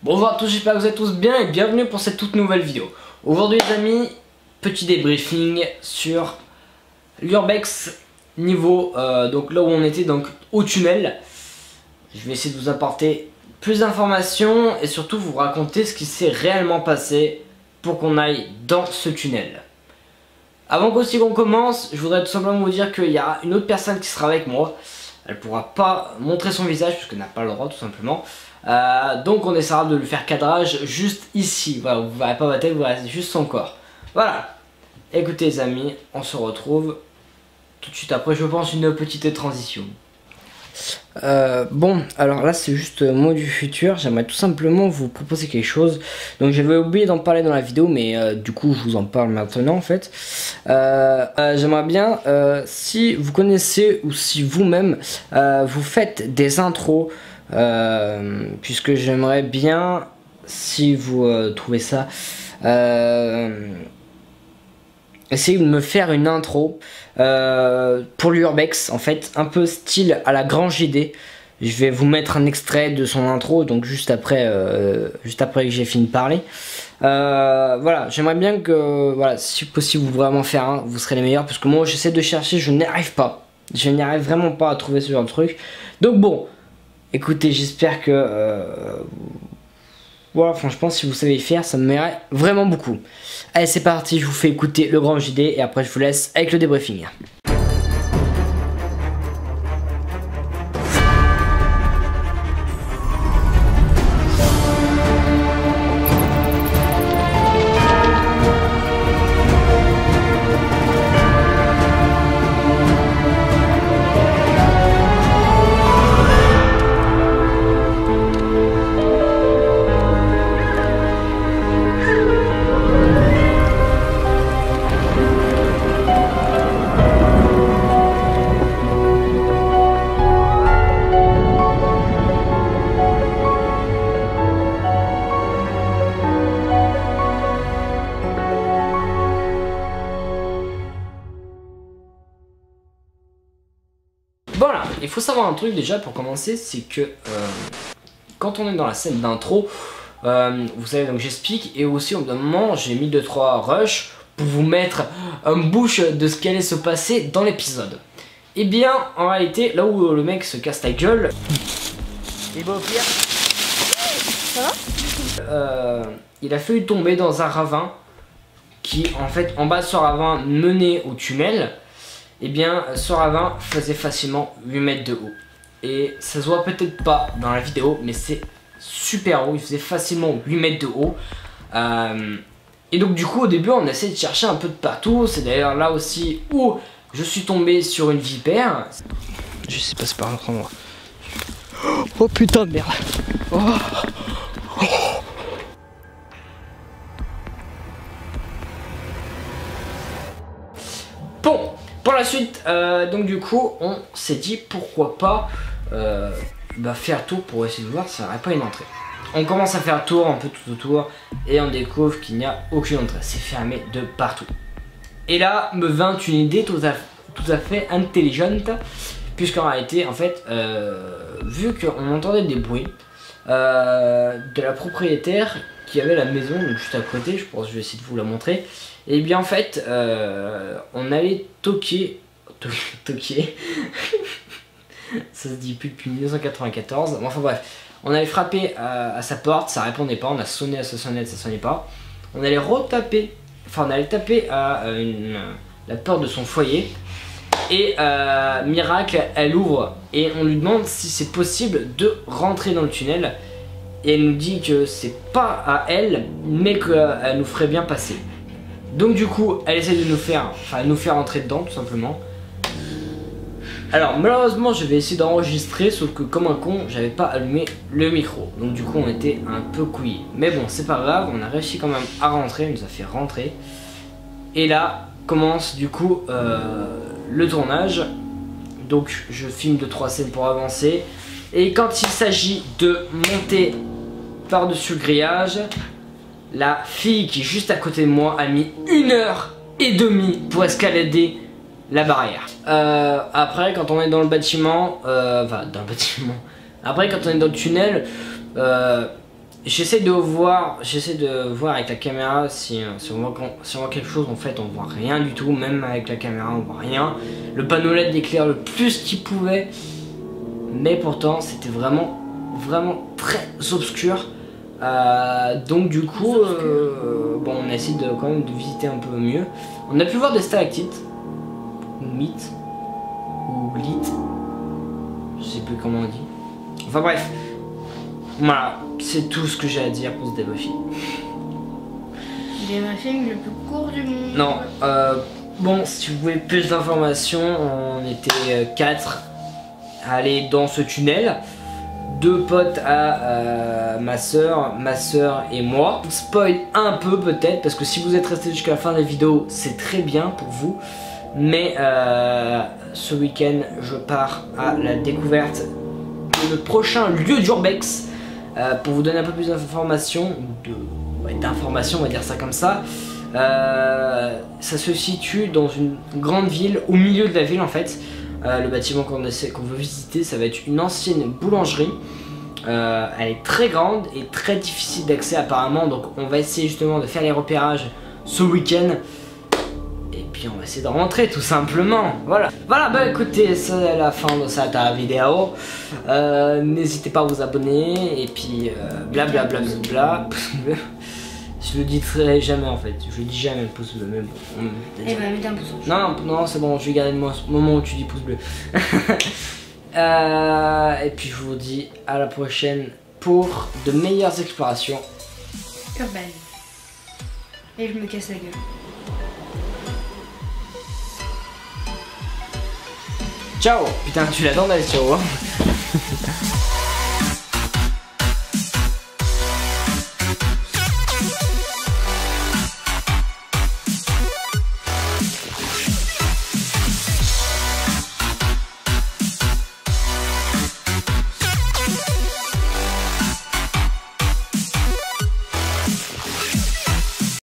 Bonjour à tous, j'espère que vous êtes tous bien et bienvenue pour cette toute nouvelle vidéo. Aujourd'hui les amis, petit débriefing sur l'Urbex niveau, donc là où on était, donc au tunnel. Je vais essayer de vous apporter plus d'informations et surtout vous raconter ce qui s'est réellement passé pour qu'on aille dans ce tunnel. Avant qu'aussi qu'on commence, je voudrais tout simplement vous dire qu'il y a une autre personne qui sera avec moi. Elle pourra pas montrer son visage puisqu'elle n'a pas le droit tout simplement. Donc on essaiera de lui faire cadrage juste ici. Voilà, vous ne verrez pas ma tête, vous verrez juste son corps. Voilà. Écoutez les amis, on se retrouve tout de suite après, je pense, une petite transition. Bon, alors là c'est juste moi du futur. J'aimerais tout simplement vous proposer quelque chose. Donc j'avais oublié d'en parler dans la vidéo, mais du coup je vous en parle maintenant en fait. J'aimerais bien, si vous connaissez ou si vous-même vous faites des intros, puisque j'aimerais bien, si vous trouvez ça, essayer de me faire une intro pour l'Urbex, en fait, un peu style à la Grand JD. Je vais vous mettre un extrait de son intro, donc juste après que j'ai fini de parler. Voilà, j'aimerais bien que, voilà, si possible, vous vraiment faire un, vous serez les meilleurs, parce que moi j'essaie de chercher, je n'y arrive pas. Je n'y arrive vraiment pas à trouver ce genre de truc. Donc bon, écoutez, j'espère que voilà, franchement, si vous savez faire, ça me mérite vraiment beaucoup. Allez, c'est parti, je vous fais écouter le Grand JD et après je vous laisse avec le débriefing. Voilà, il faut savoir un truc déjà pour commencer, c'est que quand on est dans la scène d'intro, vous savez, donc j'explique, et aussi au bout d'un moment j'ai mis 2-3 rushs pour vous mettre un bouche de ce qui allait se passer dans l'épisode. Et bien en réalité, là où le mec se casse la gueule, il va au pire, ça va, il a failli tomber dans un ravin qui en fait en bas de ce ravin menait au tunnel. Et bien ce ravin faisait facilement 8 mètres de haut. Et ça se voit peut-être pas dans la vidéo, mais c'est super haut, il faisait facilement 8 mètres de haut. Et donc du coup au début on essaie de chercher un peu de partout. C'est d'ailleurs là aussi où je suis tombé sur une vipère. Je sais pas, c'est par contre moi. Oh putain de merde. Oh. Bon, pour la suite, donc du coup, on s'est dit pourquoi pas faire tour pour essayer de voir si ça n'aurait pas une entrée. On commence à faire tour un peu tout autour et on découvre qu'il n'y a aucune entrée. C'est fermé de partout. Et là me vint une idée tout à fait intelligente, puisqu'en réalité, en fait, vu qu'on entendait des bruits de la propriétaire qui avait la maison donc juste à côté, je pense que je vais essayer de vous la montrer. Et bien en fait, on allait toquer, ça se dit plus depuis 1994, enfin bref, on allait frapper à sa porte, ça répondait pas, on a sonné à sa sonnette, ça sonnait pas. On allait retaper, enfin on allait taper à la porte de son foyer, et miracle, elle ouvre, et on lui demande si c'est possible de rentrer dans le tunnel, et elle nous dit que c'est pas à elle, mais qu'elle nous ferait bien passer. Donc du coup, elle essaie de nous faire entrer dedans tout simplement. Alors malheureusement, je vais essayer d'enregistrer, sauf que comme un con, j'avais pas allumé le micro. Donc du coup, on était un peu couillés. Mais bon, c'est pas grave, on a réussi quand même à rentrer, elle nous a fait rentrer. Et là, commence du coup le tournage. Donc je filme 2-3 scènes pour avancer. Et quand il s'agit de monter par-dessus le grillage, la fille qui est juste à côté de moi a mis 1h30 pour escalader la barrière. Après, quand on est dans le bâtiment, après quand on est dans le tunnel, j'essaie de voir avec la caméra si on voit quelque chose. En fait, on voit rien du tout, même avec la caméra, on voit rien. Le panneau LED éclaire le plus qu'il pouvait, mais pourtant, c'était vraiment très obscur. Donc du coup, bon, on a essayé quand même de visiter un peu mieux. On a pu voir des stalactites, ou mythes, ou lites, je sais plus comment on dit. Enfin bref, voilà, c'est tout ce que j'ai à dire pour ce débriefing. Débriefing le plus court du monde. Non, bon, si vous voulez plus d'informations, on était 4 à aller dans ce tunnel. 2 potes à ma soeur et moi. Spoil un peu peut-être, parce que si vous êtes resté jusqu'à la fin de la vidéo, c'est très bien pour vous. Mais ce week-end, je pars à la découverte de notre prochain lieu d'Urbex. Pour vous donner un peu plus d'informations, on va dire ça comme ça. Ça se situe dans une grande ville, au milieu de la ville en fait. Le bâtiment qu'on veut visiter, ça va être une ancienne boulangerie. Elle est très grande et très difficile d'accès apparemment, donc on va essayer justement de faire les repérages ce week-end. Et puis on va essayer de rentrer tout simplement. Voilà, bah écoutez, c'est la fin de cette vidéo. N'hésitez pas à vous abonner et puis blablabla. Je le dis jamais en fait, je le dis jamais le pouce bleu, mais bon. Eh ben mettez un pouce rouge. Non, c'est bon, je vais garder le moment où tu dis pouce bleu. Et puis je vous dis à la prochaine pour de meilleures explorations urbaines. Et je me casse la gueule. Ciao. Putain, tu l'as dans la ciao hein.